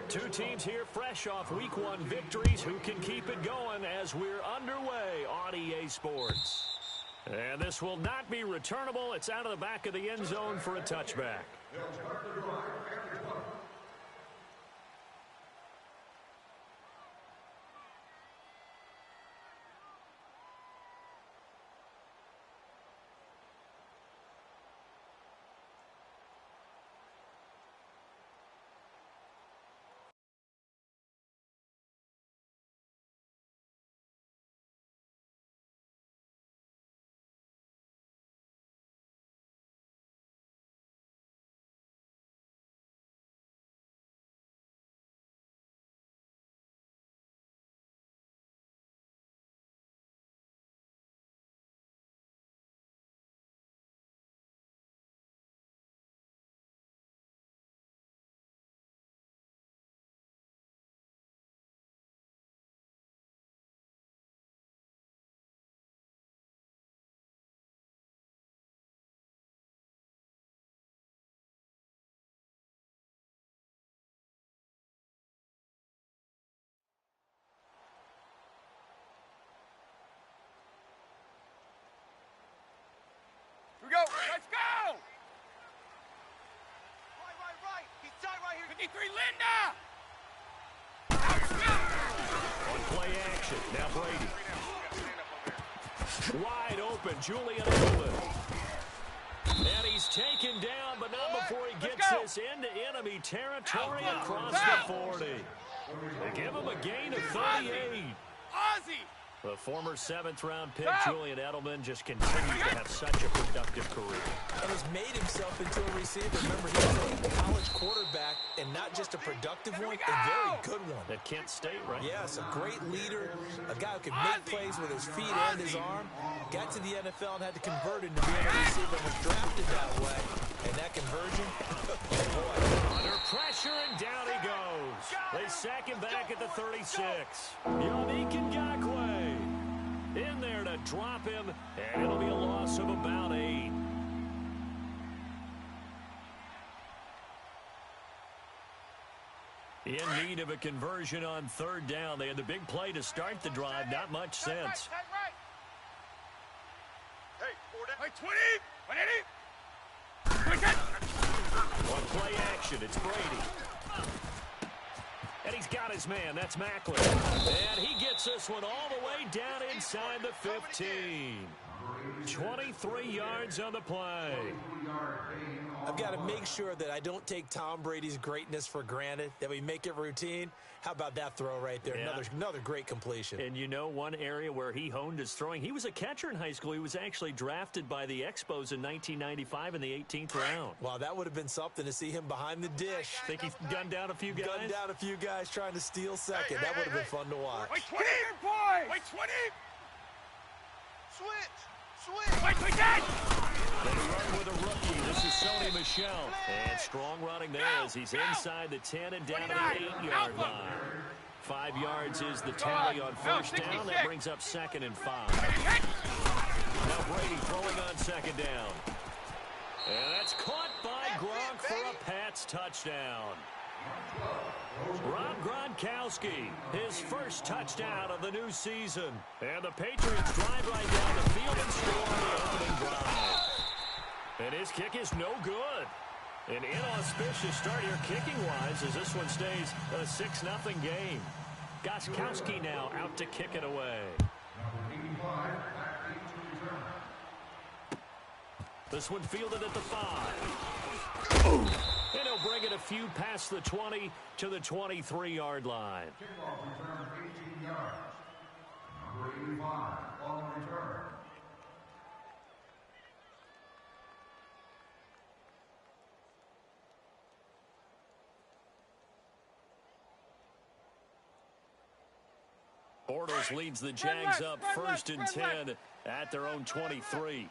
Two teams here fresh off Week 1 victories. Who can keep it going as we're underway on EA Sports? And this will not be returnable. It's out of the back of the end zone for a touchback. Here we go. Let's go. Right. He's tight right here. 53, Linda. On play action. Now Brady. Wide open. Julian Edelman. And he's taken down, but not before he gets this into enemy territory across the 40. They give him a gain of 38. Ozzy. The former 7th-round pick, Julian Edelman, just continues to have such a productive career. And has made himself into a receiver. Remember, he was a college quarterback, and not just a productive one, a very good one. At Kent State, right? Yes, a great leader, a guy who could make plays with his feet and his arm. Got to the NFL and had to convert into being a receiver and was drafted that way. And that conversion, boy. Under pressure, and down he goes. They sack him back at the 36. Yannick Ngakoue in there to drop him, and it'll be a loss of about 8. In need of a conversion on 3rd down. They had the big play to start the drive. Not much sense. Hey, 20, 180. On play action, it's Brady. And he's got his man. That's Macklin. And he gets this one all the way down inside the 15. 23 yards on the play. I've got to make sure that I don't take Tom Brady's greatness for granted, that we make it routine. How about that throw right there? Yeah. Another great completion. And you know one area where he honed his throwing? He was a catcher in high school. He was actually drafted by the Expos in 1995 in the 18th round. Wow, that would have been something to see him behind the dish. Think he's gunned down a few guys? Gunned down a few guys trying to steal second. That would have been fun to watch. Wait, 20, boys. Wait, 20. Switch. Wait, 20. They run with a rookie. This is Sony Michel. And strong running there as he's inside the 10 and down to the 8-yard line. 5 yards is the tally on 1st down. That brings up 2nd and 5. Now Brady throwing on 2nd down. And that's caught by Gronk for a Pats touchdown. Rob Gronkowski, his first touchdown of the new season. And the Patriots drive right down the field and score on the opening drive. And his kick is no good. An inauspicious start here kicking-wise as this one stays a 6-0 game. Gronkowski now out to kick it away. This one fielded at the 5. And he'll bring it a few past the 20 to the 23-yard line. Kickoff return 18 yards. Number 85 on return. Bortles leads the Jags up 1st and 10 at their own 23. You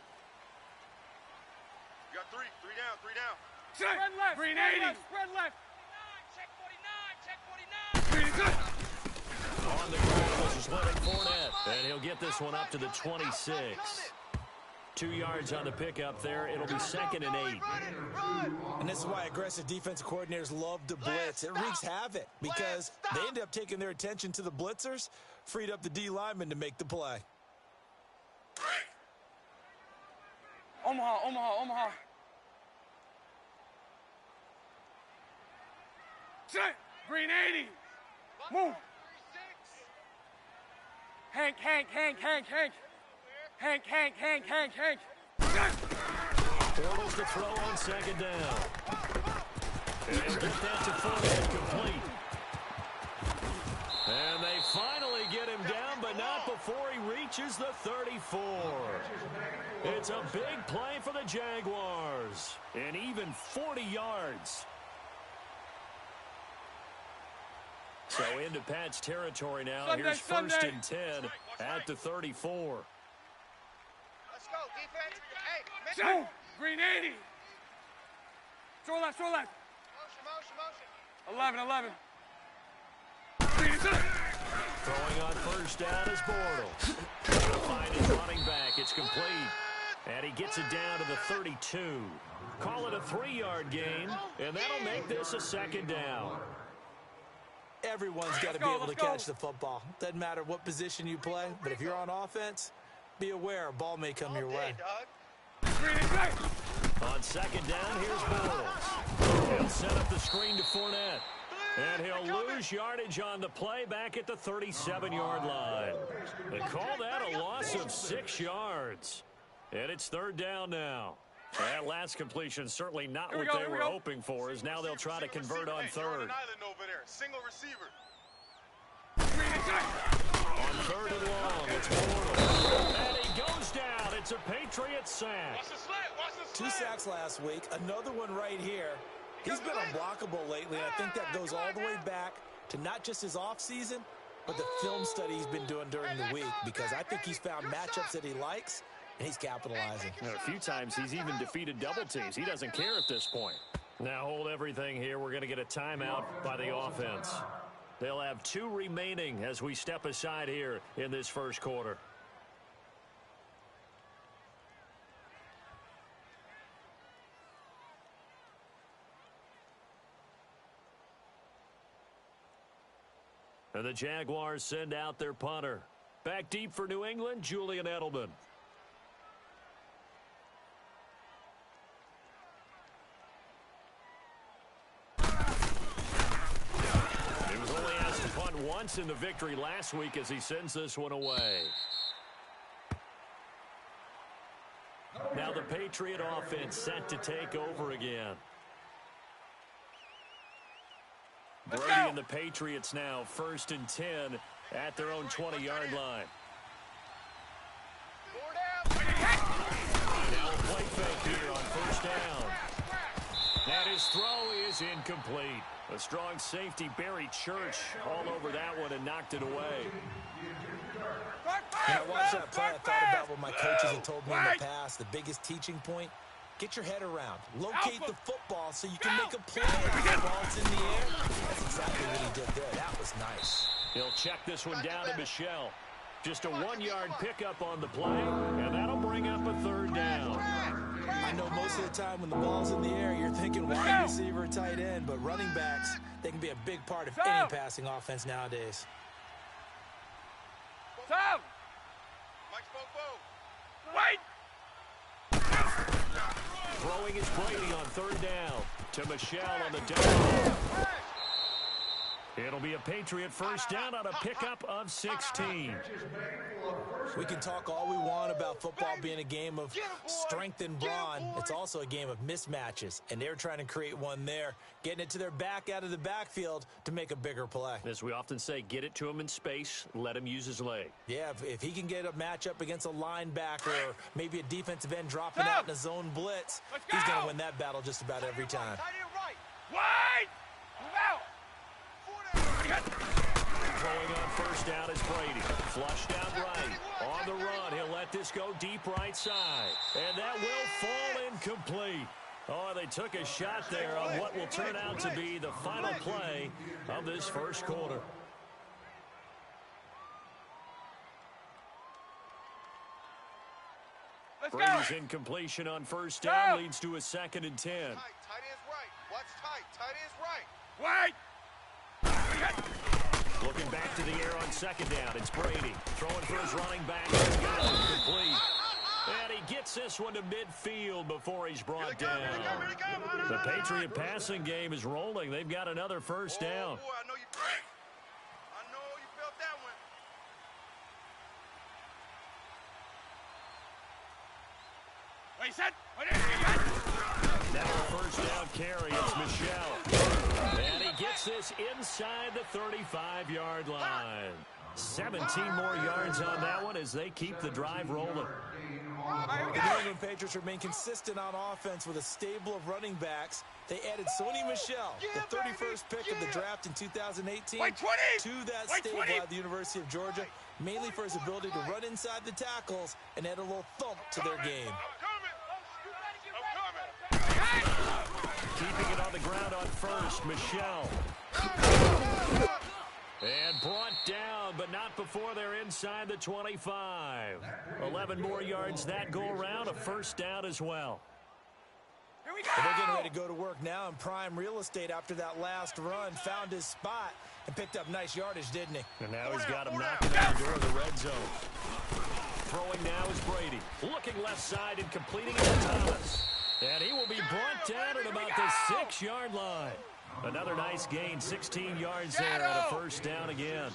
got 3 down. Spread left. 380. Spread left. Pretty good. On the ground, this is Leonard Fournette. And he'll get this one up to the 26. 2 yards on the pickup there. It'll be 2nd and 8. And this is why aggressive defensive coordinators love to blitz. It wreaks havoc because they end up taking their attention to the blitzers, freed up the D lineman to make the play. Omaha. Set. Green 80. Move. Hank. Bortles to throw on 2nd down. And get that to Fournette complete. And they finally get him down, but not before he reaches the 34. It's a big play for the Jaguars. And even 40 yards. So into Pat's territory now. Here's 1st and 10 at the 34. Let's go, defense. Hey, Green 80. Throw left. Motion. 11. Green Throwing on 1st down is Bortles. To find his running back. It's complete. And he gets it down to the 32. Call it a 3-yard gain, and that'll make this a 2nd down. Everyone's got to be able to catch the football. Doesn't matter what position you play, but if you're on offense, be aware a ball may come your way. On 2nd down, here's Bortles. He'll set up the screen to Fournette. And he'll lose yardage on the play back at the 37-yard line. They call that a loss of 6 yards. And it's 3rd down now. That last completion certainly not what they were hoping for, as now they'll try to convert on 3rd. Single receiver. On 3rd and long, it's Bortles. And he goes down. It's a Patriot sack. 2 sacks last week, another one right here. He's been unblockable lately, and I think that goes all the way back to not just his offseason, but the film study he's been doing during the week, because I think he's found matchups that he likes, and he's capitalizing. A few times he's even defeated double teams. He doesn't care at this point. Now hold everything here. We're going to get a timeout by the offense. They'll have 2 remaining as we step aside here in this 1st quarter. And the Jaguars send out their punter. Back deep for New England, Julian Edelman. He was only asked to punt once in the victory last week as he sends this one away. Now the Patriot offense set to take over again. Brady and the Patriots now 1st and 10 at their own 20-yard line. Now a play fake here on 1st down. And his throw is incomplete. A strong safety, Barry Church, all over that one and knocked it away. When I watched that play, I thought about what my coaches had told me in the past. The biggest teaching point, get your head around. Locate the football so you can make a play while it's in the air. That's exactly what he did there. That was nice. He'll check this one down to Michelle. Just a 1-yard pickup on the play, and that'll bring up a 3rd down. I know most of the time when the ball's in the air, you're thinking wide receiver, tight end, but running backs, they can be a big part of any passing offense nowadays. Tom! Wait! Throwing is Brady on 3rd down to Michelle on the down. It'll be a Patriot 1st down on a pickup of 16. We can talk all we want about football being a game of strength and brawn. It's also a game of mismatches, and they're trying to create one there, getting it to their back out of the backfield to make a bigger play. As we often say, get it to him in space, let him use his leg. Yeah, if he can get a matchup against a linebacker or maybe a defensive end dropping out in a zone blitz, he's going to win that battle just about every time. Wait! Out! Throwing on 1st down is Brady. Flushed out right. On the run, he'll let this go deep right side. And that will fall incomplete. Oh, they took a shot there on what will turn out to be the final play of this 1st quarter. Brady's incompletion on first down leads to a 2nd and 10. Tight end's right. Watch tight. Tight end's right. Wait. Looking back to the air on 2nd down. It's Brady throwing for his running back. He's got it complete. And he gets this one to midfield before he's brought down. The Patriot passing game is rolling. They've got another first down. Boy, I know you felt that one. Wait, set. Now a first down carry. It's Michel. And he gets this inside the 35-yard line. 17 more yards on that one as they keep the drive rolling. The New England Patriots remain consistent on offense with a stable of running backs. They added Sony Michel, the 31st pick of the draft in 2018, to that stable at the University of Georgia, mainly for his ability to run inside the tackles and add a little thump to their game. Keeping it on the ground on first, Michel. And brought down, but not before they're inside the 25. 11 more yards that go around, a first down as well. Here we go. They're getting ready to go to work now in prime real estate after that last run. Found his spot and picked up nice yardage, didn't he? And now he's got him knocking on the door of the red zone. Throwing now is Brady. Looking left side and completing it to Thomas. And he will be brought down at about the 6-yard line. Another nice gain, 16 yards there and a first down again.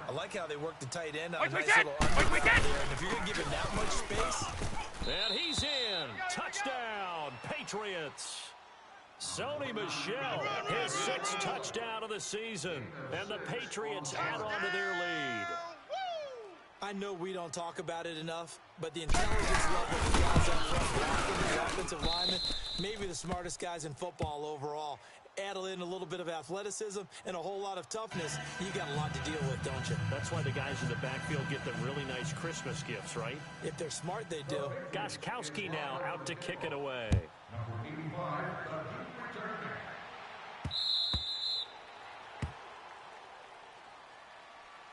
I like how they work the tight end on a nice little undercut there. And if you're going to give him that much space. And he's in. Touchdown, Patriots. Sony Michel, his 6th touchdown of the season. And the Patriots add on to their lead. I know we don't talk about it enough, but the intelligence level of the guys up front blocking, the offensive linemen, maybe the smartest guys in football overall. Add in a little bit of athleticism and a whole lot of toughness, you got a lot to deal with, don't you? That's why the guys in the backfield get them really nice Christmas gifts, right? If they're smart, they do. Gostkowski now out to kick it away.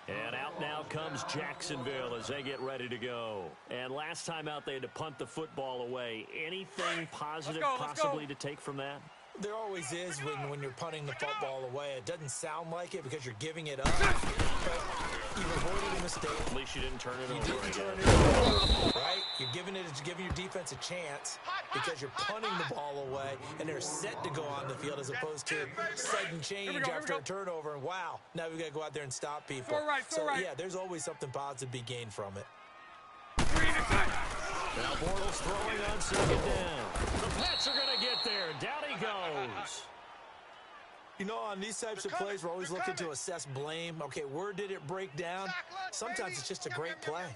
And out now comes Jacksonville as they get ready to go. And last time out, they had to punt the football away. Anything positive possibly to take from that? There always is when you're punting the football away. It doesn't sound like it because you're giving it up. But you've avoided a mistake. At least you didn't turn it over. You didn't turn it over, right? You're giving your defense a chance because you're punting the ball away and they're set to go on the field as opposed to sudden change after a turnover. And wow, now we've got to go out there and stop people. Yeah, there's always something positive to be gained from it. Now Bortles throwing on 2nd down. The Pats are going to get there. Down he goes. You know, on these types of plays, we're always looking to assess blame. Okay, where did it break down? Sometimes it's just a great play.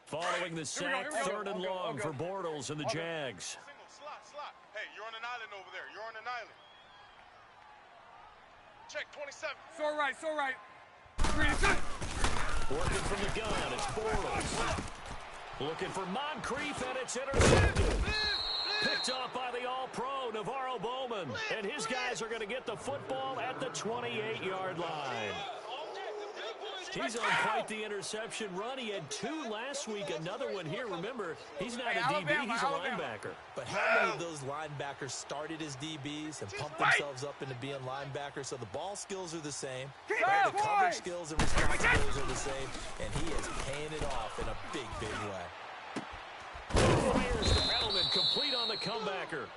Following the sack, 3rd and long for Bortles and the Jags. Single, slot. Hey, you're on an island over there. You're on an island. Check 27. It's all right. Working from the gun, it's Bortles. Looking for Moncrief, and it's intercepted. Picked off by the All-Pro, Navarro Bowman. And his guys are going to get the football at the 28-yard line. He's on quite the interception run. He had 2 last week, another one here. Remember, he's not a DB, he's a linebacker. But how many of those linebackers started as DBs and pumped themselves up into being linebackers? So the ball skills are the same, right? The coverage skills and responsibilities are the same, and he is paying it off in a big, big way. Fires to Edelman, complete on the comebacker.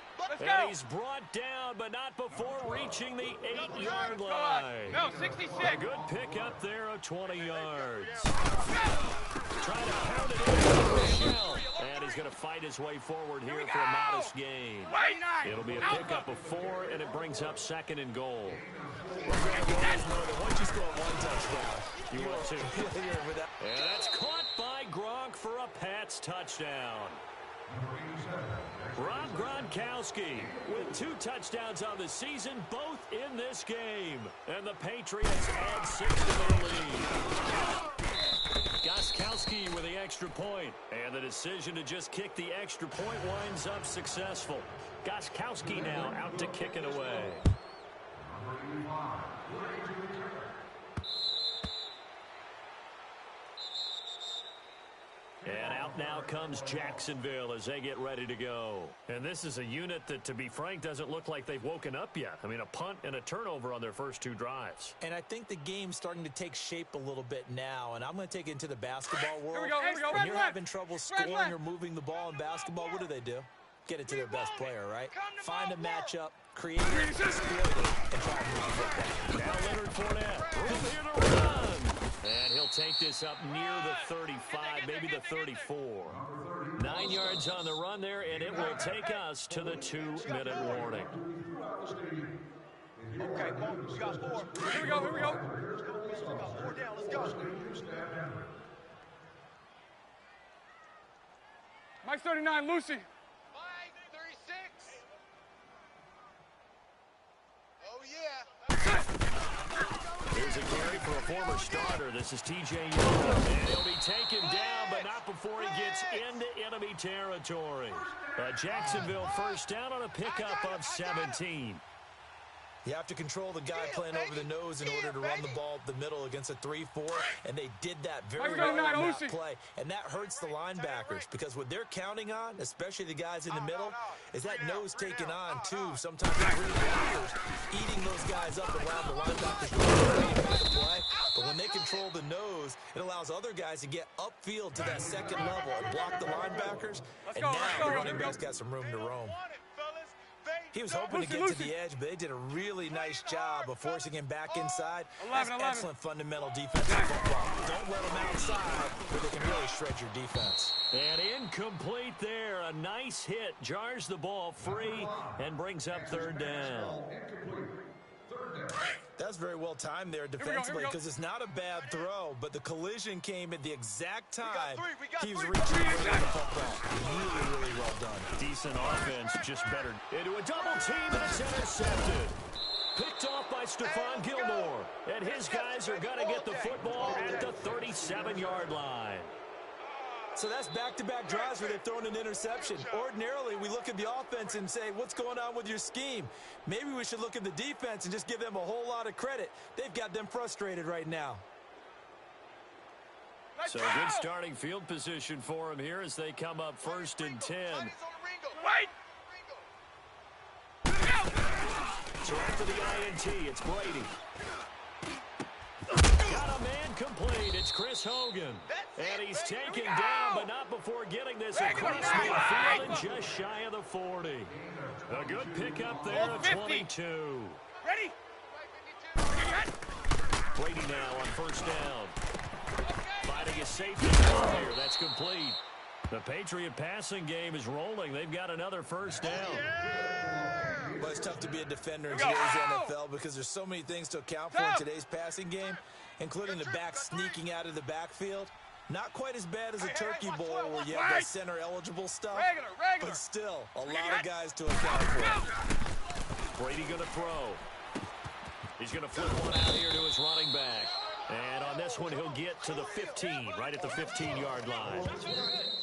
And he's brought down, but not before reaching the 8-yard line. No, 66. A good pick up there of 20 yards. Trying to pound it in Michel. And he's going to fight his way forward here for a modest gain. It'll be a pickup of 4, and it brings up 2nd and goal. Once you score 1 touchdown, You will too. with that. And that's caught by Gronk for a Pats touchdown. Rob Gronkowski with 2 touchdowns on the season, both in this game. And the Patriots add 6 to their lead. Gostkowski with the extra point. And the decision to just kick the extra point winds up successful. Gostkowski now out to kick it away. And out now comes Jacksonville as they get ready to go. And this is a unit that, to be frank, doesn't look like they've woken up yet. I mean, a punt and a turnover on their first 2 drives. And I think the game's starting to take shape a little bit now, and I'm going to take it into the basketball world. Here we go, here we go. When you're having trouble scoring or moving the ball in basketball, what do? Get it to their best player, right? Find a matchup, create it, exploit it, and try to move the football. Now Leonard Fournette, room here to run. And he'll take this up near the 35, maybe the 34. 9 yards on the run there, and it will take us to the 2-minute warning. Okay, we got 4. Here we go, here we go. We got 4 down, let's go. Mike 39, Lucy. Mike 36. Oh, yeah. Here's a carry for a former starter. This is T.J. Young, and he'll be taken down, but not before he gets into enemy territory. Jacksonville first down on a pickup of 17. You have to control the guy playing over the nose in order to run the ball up the middle against a 3-4, and they did that very well in that play. And that hurts the linebackers because what they're counting on, especially the guys in the middle, is that nose taken on, too. Sometimes the blockers eating those guys up around the linebackers to the play. But when they control the nose, it allows other guys to get upfield to that second level and block the linebackers. And now the running back's got some room to roam. He was hoping to get to the edge, but they did a really nice job of forcing him back inside. That's excellent fundamental defensive football. Don't let him outside where they can really shred your defense. And incomplete there. A nice hit. Jars the ball free and brings up 3rd down. That's very well timed there defensively because it's not a bad throw, but the collision came at the exact time he was reaching for the football. Really, really well done. Decent offense, just better. Into a double team, and it's intercepted. Picked off by Stephon Gilmore. And his guys are going to get the football at the 37-yard line. So that's back-to-back drives where they've thrown an interception. Ordinarily, we look at the offense and say, what's going on with your scheme? Maybe we should look at the defense and just give them a whole lot of credit. They've got them frustrated right now. So good starting field position for them here as they come up 1st and 10. Wait! So after the INT, it's Brady. Got a man complete. It's Chris Hogan. And he's taken down, but not before getting this across midfield and just shy of the 40. A good pickup there of 22. Ready? Brady now on 1st down. Finding a safety here. That's complete. The Patriot passing game is rolling. They've got another 1st down. Well, it's tough to be a defender in today's NFL because there's so many things to account for in today's passing game, including the back sneaking out of the backfield. Not quite as bad as a turkey bowl where you have that center-eligible stuff, but still a lot of guys to account for. Brady going to throw. He's going to flip one out here to his running back. And on this one, he'll get to the 15, right at the 15-yard line.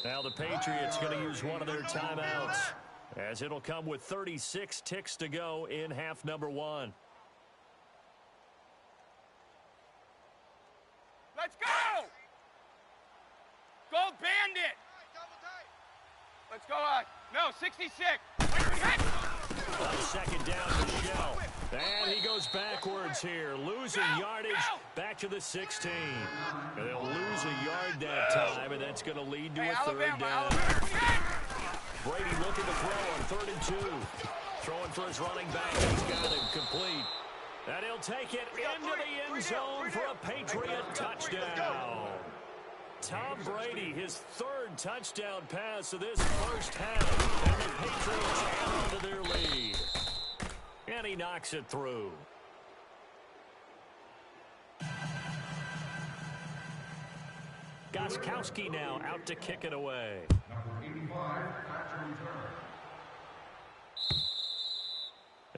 Now the Patriots going to use one of their timeouts, as it'll come with 36 ticks to go in half number 1. Let's go! Gold Bandit! Let's go on. No, 66. On 2nd down, Michelle. And he goes backwards here, losing yardage back to the 16. And they'll lose a yard that time, and that's going to lead to a 3rd down. Brady looking to throw on 3rd and 2. Throwing for his running back. He's got him complete. And he'll take it into the end zone for a Patriot touchdown. Tom Brady, his 3rd touchdown pass of this first half. And the Patriots add on to their lead. And he knocks it through. Gostkowski now out to kick it away. Number 85, back to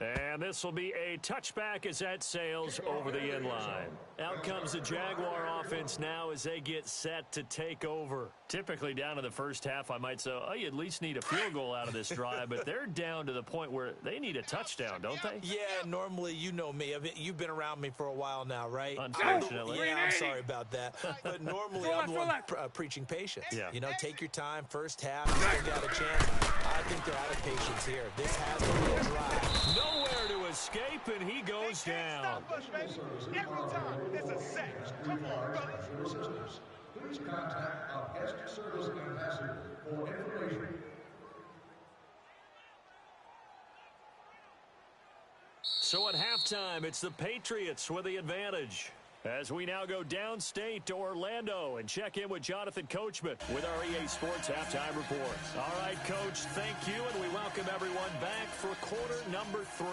return. And And this will be a touchback as that sails over the end line. Out comes the Jaguar offense now as they get set to take over. Typically down in the first half, I might say, oh, you at least need a field goal out of this drive, but they're down to the point where they need a touchdown, don't they? Yeah, normally, you know me. you've been around me for a while now, right? Unfortunately. Yeah, I'm sorry about that. But normally, I'm the one preaching patience. Yeah. You know, take your time, first half, you still got a chance. I think they're out of patience here. This has to be a drive. Nowhere to escape, and he goes down. Stop us, baby. Every time. It's a sack. Come on, fellas. Please contact our guest service ambassador for information. So at halftime, it's the Patriots with the advantage. As we now go downstate to Orlando and check in with Jonathan Coachman with our EA Sports Halftime Report. All right, Coach, thank you, and we welcome everyone back for quarter number 3.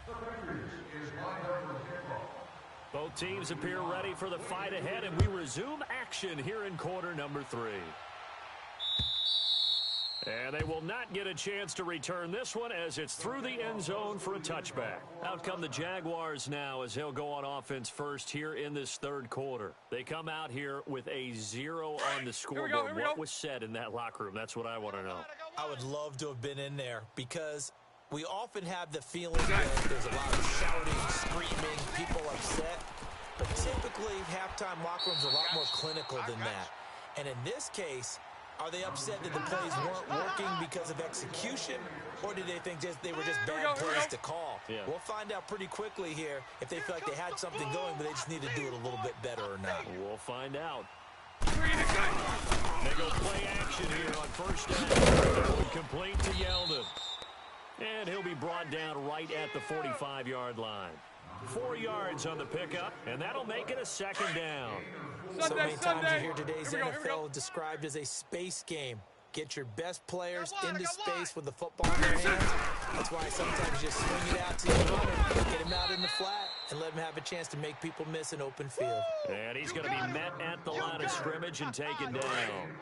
The Patriots is lined up for kickoff. Both teams appear ready for the fight ahead, and we resume action here in quarter number 3. And they will not get a chance to return this one as it's through the end zone for a touchback. Out come the Jaguars now as they'll go on offense first here in this third quarter. They come out here with a 0 on the scoreboard. What was said in that locker room? That's what I want to know. I would love to have been in there because we often have the feeling that there's a lot of shouting, screaming, people upset. But typically, halftime locker rooms are a lot more clinical than that. And in this case, are they upset that the plays weren't working because of execution, or did they think they were just bad plays to call? Yeah. We'll find out pretty quickly here if they feel like they had something going, but they just need to do it a little bit better or not. We'll find out. They go play action here on first down. Complete to Yeldon. And he'll be brought down right at the 45-yard line. 4 yards on the pickup, and that'll make it a second down. So many times you hear today's NFL described as a space game. Get your best players into space with the football in their hands. That's why sometimes you just swing it out to your runner, get him out in the flat, and let him have a chance to make people miss an open field. And he's going to be met at the line of scrimmage and taken down.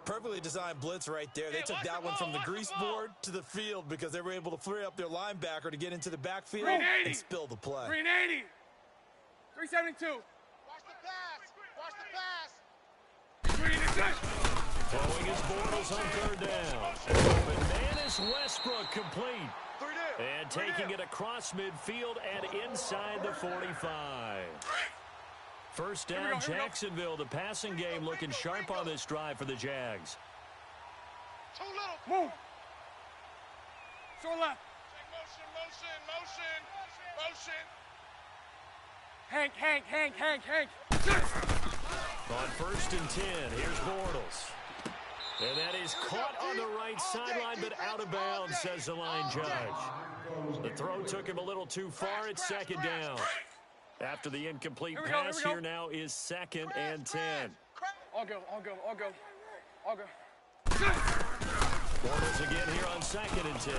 Perfectly designed blitz right there. They took that one from the grease board to the field because they were able to free up their linebacker to get into the backfield and spill the play. 380. 372. Watch the pass. Watch the pass. 380. Throwing his Bortles on third down. But man is Westbrook complete. And taking it across midfield and inside the 45. First down, Jacksonville. The passing game looking sharp on this drive for the Jags. Too little. Move. Short left. Motion. Hank. On first and 10, here's Bortles. And that is caught on the right sideline, but out of bounds, says the line judge. The throw took him a little too far. It's second down. After the incomplete pass, here now is second and 10. All go. Bortles again here on second and 10.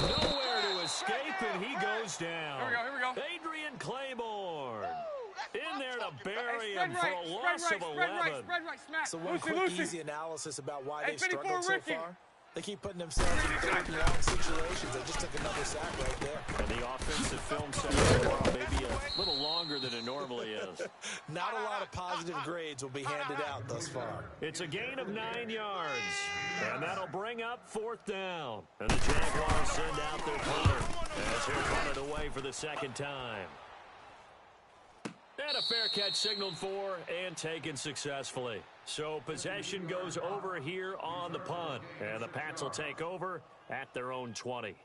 Nowhere to escape, and he goes down. Here we go. Adrian Claiborne in there to bury him for a loss of 11. Spread right, smack. So one quick, easy analysis about why they struggled so Ricky. far. They keep putting themselves in third and long situations. They just took another sack right there. And the offensive film set maybe a little longer than it normally is. Not a lot of positive grades will be handed out thus far. It's a gain of 9 yards, and that'll bring up fourth down. And the Jaguars send out their punter as they're punted away for the second time. And a fair catch signaled for and taken successfully. So possession goes over here on the punt. And the Pats will take over at their own 20.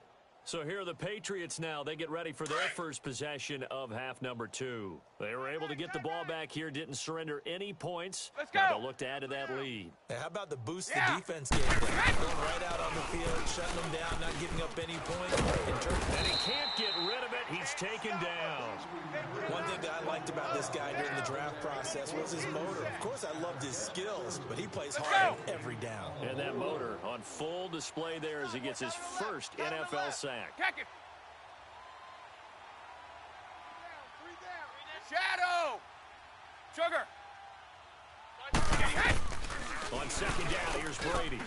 So here are the Patriots now. They get ready for their first possession of half number 2. They were able to get the ball back here, didn't surrender any points. Let's go. Now they'll look to add to that lead. Now, how about the boost the defense gave them? Going right out on the field, shutting them down, not giving up any points. And he can't get rid of it. He's taken down. One thing that I liked about this guy during the draft process was his motor. Of course, I loved his skills, but he plays hard on every down. And that motor on full display there as he gets his first NFL sack. Pack it. Shadow. Sugar. On second down, here's Brady.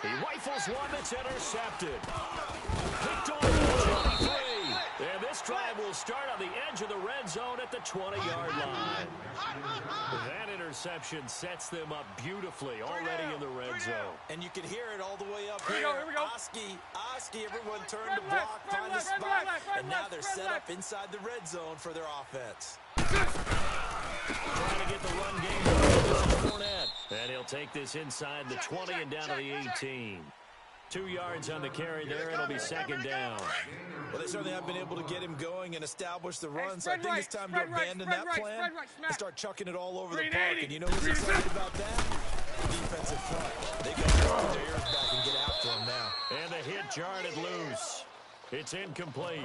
He rifles one that's intercepted. Picked off at the 23. And this drive will start on the edge of the red zone at the 20-yard line. That interception sets them up beautifully already in the red zone. And you can hear it all the way up Here we go. Oski, everyone turned to block, find the spot, and now they're set up inside the red zone for their offense. Trying to get the run game going. This is Fournette. And he'll take this inside the 20 and down to the 18. 2 yards on the carry there. It'll be second down. Well, they certainly have been able to get him going and establish the run, so I think it's time to abandon that plan and start chucking it all over the park. And you know who's excited about that? The defensive front. They got to get their ears back and get after him now. And the hit jarred it loose. It's incomplete.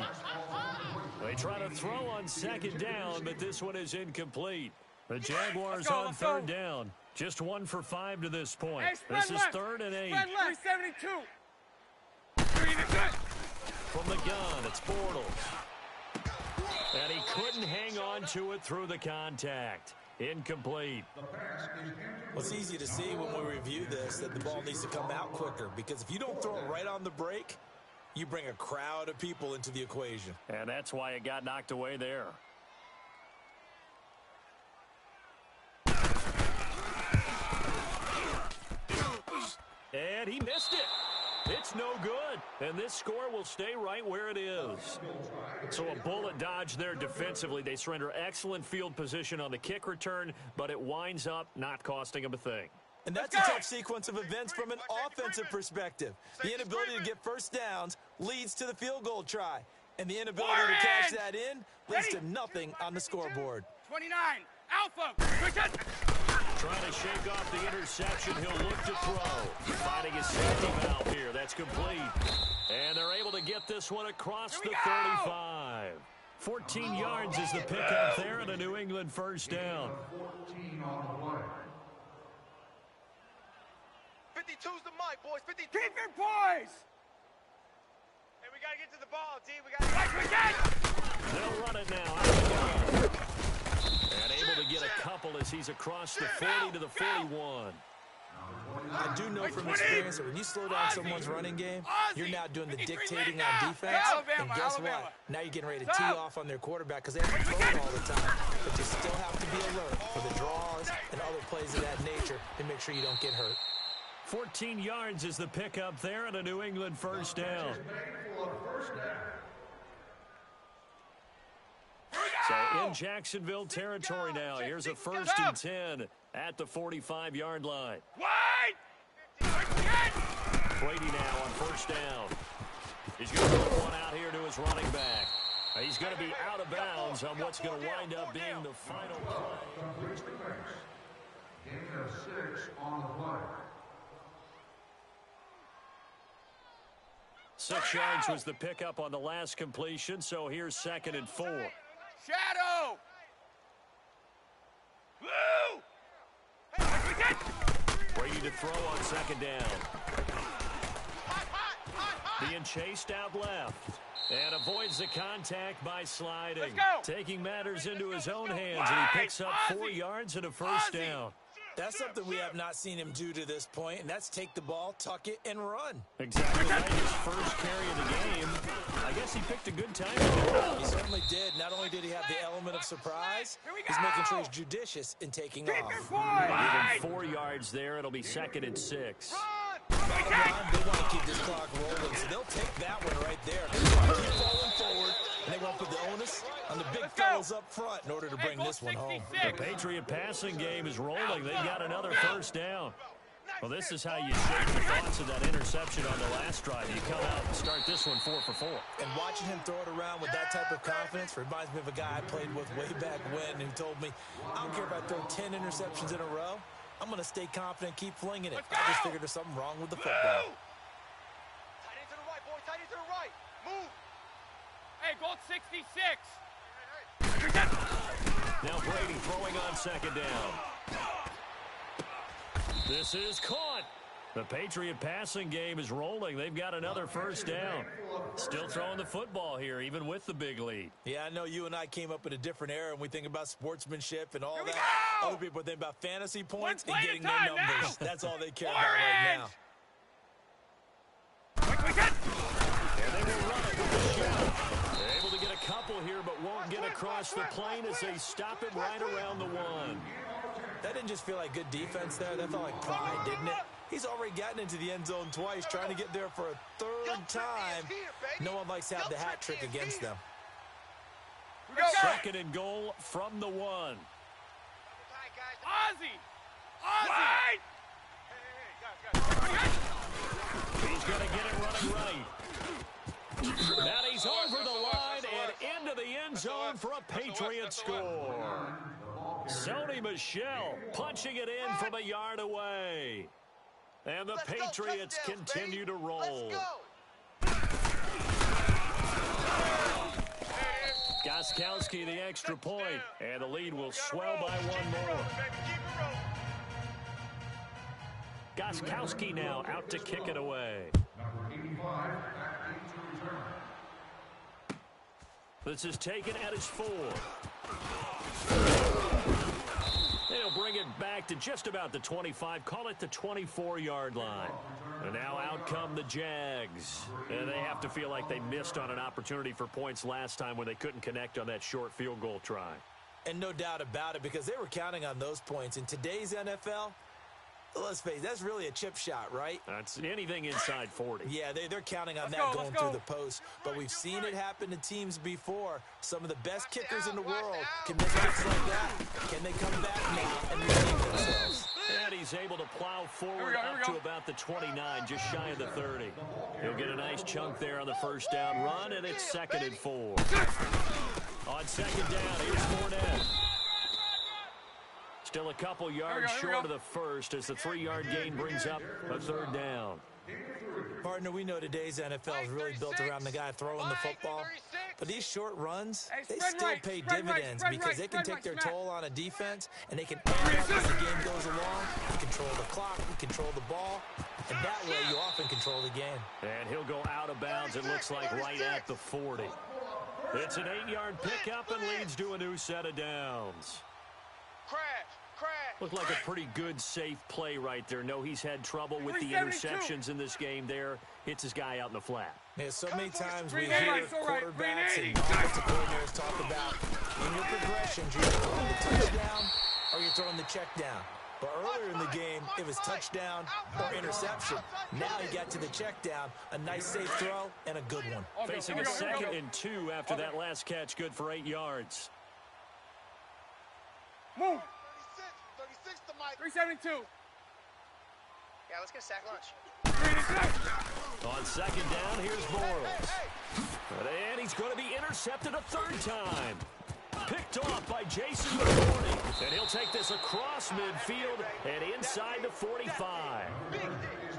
They try to throw on second down, but this one is incomplete. The Jaguars on third down. Just 1 for 5 to this point. This is 3rd and 8. 372. From the gun, it's Bortles. And he couldn't hang on to it through the contact. Incomplete. Well, it's easy to see when we review this that the ball needs to come out quicker, because if you don't throw it right on the break, you bring a crowd of people into the equation. And that's why it got knocked away there. And he missed it. It's no good. And this score will stay right where it is. So a bullet dodge there defensively. They surrender excellent field position on the kick return, but it winds up not costing them a thing. And that's a tough sequence of events from an offensive perspective. The inability to get first downs leads to the field goal try. And the inability to cash that in leads to nothing on the scoreboard. 29. Alpha. Trying to shake off the interception. He'll look to throw. Finding his safety valve here. That's complete. And they're able to get this one across the 35. 14 yards is the pickup there and a New England first down. 14 on the play. 52's the mic, boys. 52. Keep your poise. Hey, we got to get to the ball, D. We got to get They'll run it now. Out of the gun. And able to get a couple as he's across the 40 to the 41. I do know from experience that when you slow down someone's running game, you're now doing the dictating on defense. And guess what? Now you're getting ready to tee off on their quarterback because they have to throw it all the time. But you still have to be alert for the draws and other plays of that nature to make sure you don't get hurt. 14 yards is the pickup there and a New England first down. So in Jacksonville territory now. Here's a 1st and 10 at the 45-yard line. Brady now on first down. He's going to put one out here to his running back. He's going to be out of bounds on what's going to wind up being the final play. Gain of 6 on the play. 6 yards was the pickup on the last completion, so here's 2nd and 4. Shadow. Blue. Brady to throw on 2nd down. Being chased out left. And avoids the contact by sliding. Taking matters into his own hands, and he picks up 4 yards and a first down. That's something we have not seen him do to this point, and that's take the ball, tuck it, and run. Exactly right. His first carry of the game. I guess he picked a good time. He certainly did. Not only did he have the element of surprise, he's making sure he's judicious in taking off. Even 4 yards there. It'll be 2nd and 6. They want to keep this clock rolling, so they'll take that one right there. They want to keep rolling forward, and they want to put the onus on the big fellas up front in order to bring this one home. The Patriot passing game is rolling. They've got another first down. Well, this is how you shake the thoughts of that interception on the last drive. You come out and start this one 4 for 4. And watching him throw it around with that type of confidence reminds me of a guy I played with way back when who told me, I don't care if I throw 10 interceptions in a row, I'm going to stay confident, keep flinging it. I just figured there's something wrong with the football. tight end to the right, boy. Tight end to the right. Move. Hey, goal 66. Now Brady throwing on 2nd down. This is caught. The Patriot passing game is rolling. They've got another first down. Still throwing the football here, even with the big lead. Yeah, I know you and I came up in a different era, and we think about sportsmanship and all that. Other people think about fantasy points and getting their numbers. That's all they care about right now. across the plane as they stop him right around the 1. That didn't just feel like good defense there. That felt like pride, didn't it? He's already gotten into the end zone twice, trying to get there for a third time. No one likes to have the hat trick against them. Second and goal from the 1. Ozzy! He's going to get it running right. Now he's over the line and into the end zone for a Patriot score. Sony Michel punching it in from a yard away. And the Patriots continue to roll. Gostkowski the extra point, and the lead will swell by 1 more. Gostkowski now out to kick it away. This is taken at his 4. They'll bring it back to just about the 25, call it the 24-yard line. And now out come the Jags. And they have to feel like they missed on an opportunity for points last time when they couldn't connect on that short field goal try. And no doubt about it, because they were counting on those points. In today's NFL, let's face it, that's really a chip shot, right? That's anything inside 40. Yeah, they're counting on that going through the post. But we've seen it happen to teams before. Some of the best kickers in the world can miss kicks like that. Can they come back now and redeem themselves? And he's able to plow forward up to about the 29, just shy of the 30. He'll get a nice chunk there on the first down run, and it's 2nd and 4. On second down, here's Fournette. Still a couple yards short of the first as the 3-yard gain brings up a 3rd down. Partner, we know today's NFL is really built around the guy throwing the football. But these short runs, they still pay dividends because they can take their toll on a defense, and they can add up as the game goes along. You control the clock, you control the ball, and that way you often control the game. And he'll go out of bounds, it looks like, right at the 40. It's an 8-yard pickup and leads to a new set of downs. Looked like a pretty good, safe play right there. No, he's had trouble with the interceptions in this game there. Hits his guy out in the flat. Yeah, so many times we hear quarterbacks and offensive coordinators talk about in your progressions, you're throwing the touchdown or you're throwing the check down. But earlier in the game, it was touchdown or interception. Now he got to the check down, a nice safe throw, and a good one. Facing a 2nd and 2 after that last catch, good for 8 yards. Move. 372. Yeah, let's get a sack lunch. On second down, here's Bortles. And he's going to be intercepted a 3rd time. Picked off by Jason McCourty. And he'll take this across midfield and inside the 45.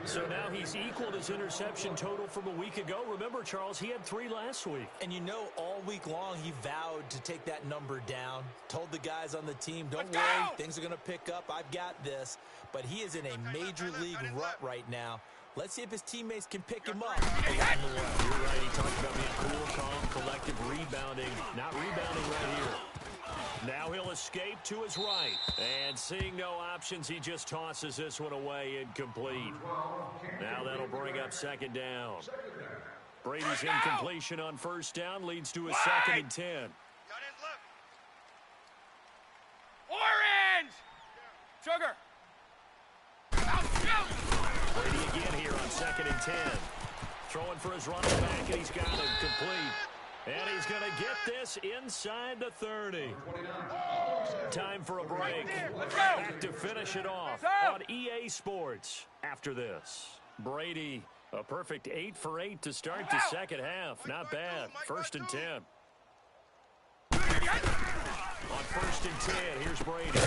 So now he's equaled his interception total from a week ago. Remember, Charles, he had 3 last week. And you know, all week long he vowed to take that number down. Told the guys on the team, don't worry, things are going to pick up. I've got this. But he is in a major league rut right now. Let's see if his teammates can pick him up along the way. You're right. He talked about being cool, calm, collective, rebounding. Not rebounding right here. Now he'll escape to his right. And seeing no options, he just tosses this one away, incomplete. Now that'll bring up 2nd down. Brady's incompletion on 1st down leads to a 2nd and 10. Orange! Sugar! Brady again here on 2nd and 10. Throwing for his running back, and he's got it complete. And he's going to get this inside the 30. Time for a break. Back to finish it off on EA Sports after this. Brady, a perfect 8 for 8 to start the second half. Not bad. 1st and 10. On 1st and 10, here's Brady.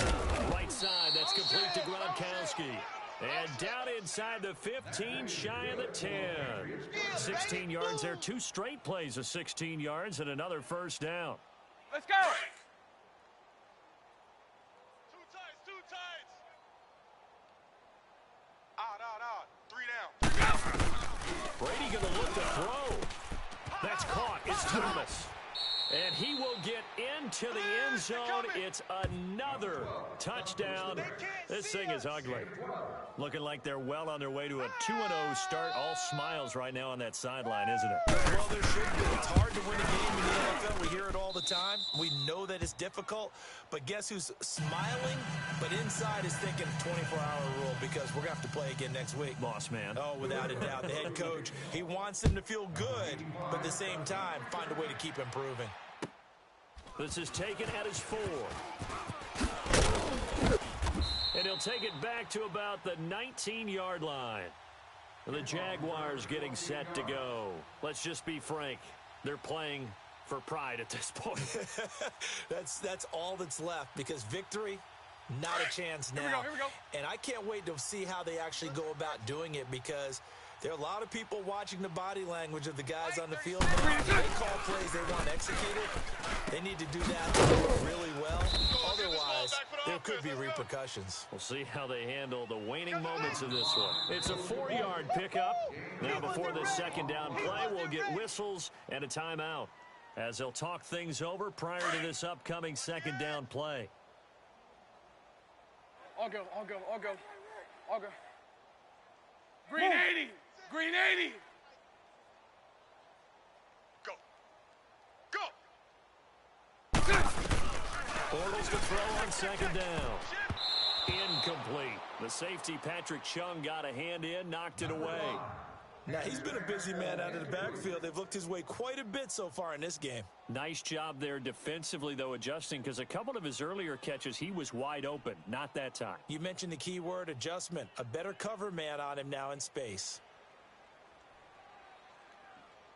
Right side, that's complete to Gronkowski. And down inside the 15, shy of the 10. 16 yards there, 2 straight plays of 16 yards and another 1st down. Let's go! 2 tights. Out. 3 down. Brady going to look to throw. That's caught. It's Thomas. And he will get into the end zone. It's another touchdown. This thing is ugly. Looking like they're well on their way to a 2-0 start. All smiles right now on that sideline, isn't it? Well, there should be. It's hard to win a game in the NFL. We hear it all the the time. We know that it's difficult, but guess who's smiling, but inside is thinking 24-hour rule because we're going to have to play again next week. Boss man. Oh, without a doubt. The head coach, he wants them to feel good, but at the same time, find a way to keep improving. This is taken at his 4. And he'll take it back to about the 19-yard line. The Jaguars getting set to go. Let's just be frank. They're playing for pride at this point. That's all that's left because victory, not a chance now. Here we go. And I can't wait to see how they actually go about doing it because there are a lot of people watching the body language of the guys on the field now. They call plays they want executed. They need to do that really well. Otherwise, there could be repercussions. We'll see how they handle the waning moments of this one. It's a 4-yard pickup. Now before the second down play, we'll get whistles and a timeout as they'll talk things over prior to this upcoming second down play. I'll go. Green 80. Green 80. Go. Go. Bortles to throw on second down. Incomplete. The safety, Patrick Chung, got a hand in, knocked it away. Now, he's been a busy man out of the backfield. They've looked his way quite a bit so far in this game. Nice job there defensively, though, adjusting, because a couple of his earlier catches, he was wide open. Not that time. You mentioned the key word, adjustment. A better cover man on him now in space.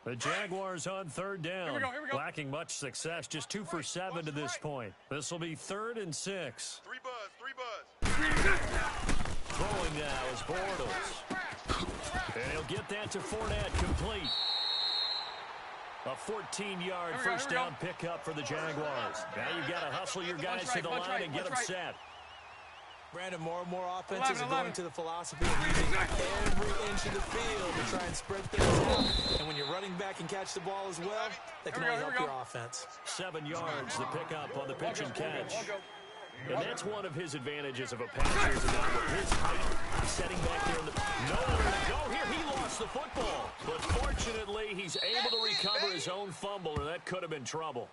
The Jaguars on third down. Here we go. Lacking much success, just 2 for 7 to this point. This will be 3rd and 6. 3 buzz. Throwing now is Bortles. And he'll get that to Fournette, complete. A 14-yard first down pickup for the Jaguars. Now you've got to hustle your guys to the line and get them set. Brandon, more and more offenses are going to the philosophy of using every inch of the field to try and spread things out. And when you're running back and catch the ball as well, that can only help your offense. 7 yards, the pickup on the pitch and catch. And that's one of his advantages of a passer is about his height. Setting back there in the nowhere to go here. He lost the football. But fortunately, he's able to recover his own fumble, or that could have been trouble.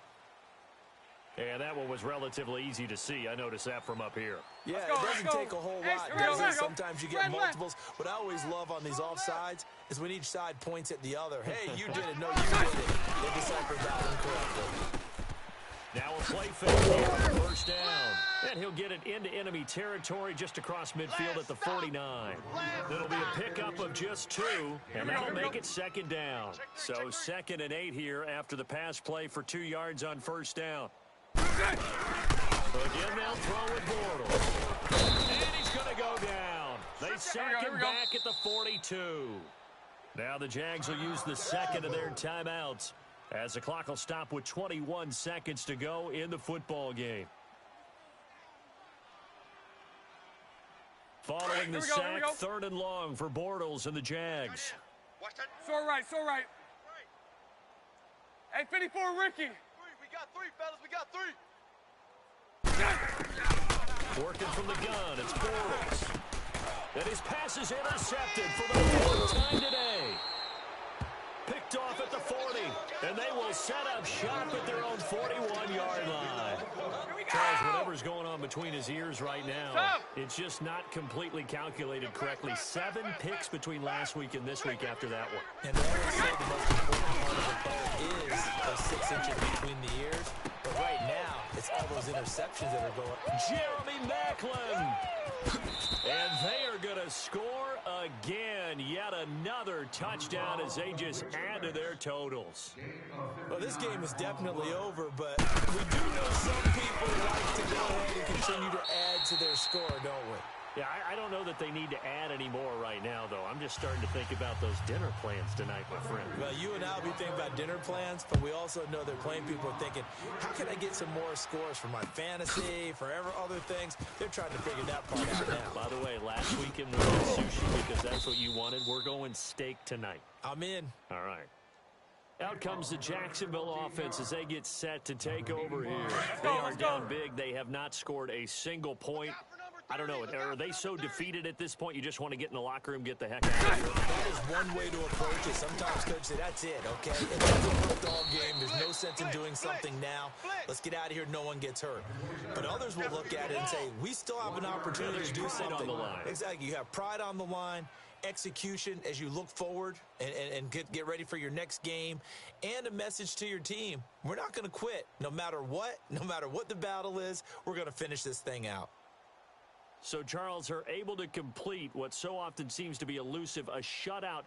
And that one was relatively easy to see. I noticed that from up here. Yeah, it doesn't take a whole lot, does it? Sometimes you get multiples. What I always love on these offsides is when each side points at the other. Hey, you did it. No, you did it. They deciphered that one correctly. Now a play fake here for first down. And he'll get it into enemy territory just across midfield at the 49. That'll be a pickup of just 2, and that'll make it second down. So 2nd and 8 here after the pass play for 2 yards on first down. Again, they'll throw with Bortles. And he's going to go down. They sack him back at the 42. Now the Jags will use the second of their timeouts as the clock will stop with 21 seconds to go in the football game. Following the sack, 3rd and long for Bortles and the Jags. Watch that. So right. Hey, 54, Ricky. We got 3, fellas. We got 3. Working from the gun, it's Bortles. And his pass is intercepted for the 4th time today. Picked off at the 40, and they will set up shop at their own 41-yard line. Charles, whatever's going on between his ears right now, it's just not completely calculated correctly. 7 picks between last week and this week after that one. And they always say the most important part of the player is those 6 inches between the ears. But right now, it's all those interceptions that are going. Jeremy Maclin. And they are going to score again. Yet another touchdown as they just add to their totals. Well, this game is definitely over, but we do know some people like to go ahead and continue to add to their score, don't we? Yeah, I don't know that they need to add any more right now, though. I'm just starting to think about those dinner plans tonight, my friend. Well, you and I will be thinking about dinner plans, but we also know that playing people are thinking, how can I get some more scores for my fantasy, for other things? They're trying to figure that part out now. By the way, last weekend we went sushi because that's what you wanted. We're going steak tonight. I'm in. All right. Out comes the Jacksonville offense as they get set to take over here. They are down big. They have not scored a single point I don't know. Are they so defeated at this point you just want to get in the locker room, get the heck out of here? That is one way to approach it. Sometimes coach say, that's it, okay? It hasn't worked all game. There's no sense in doing something now. Let's get out of here. No one gets hurt. But others will look at it and say, we still have an opportunity to do something. On the line. Exactly. You have pride on the line, execution as you look forward and get ready for your next game, and a message to your team. We're not going to quit no matter what the battle is. We're going to finish this thing out. So, Charles, are able to complete what so often seems to be elusive, a shutout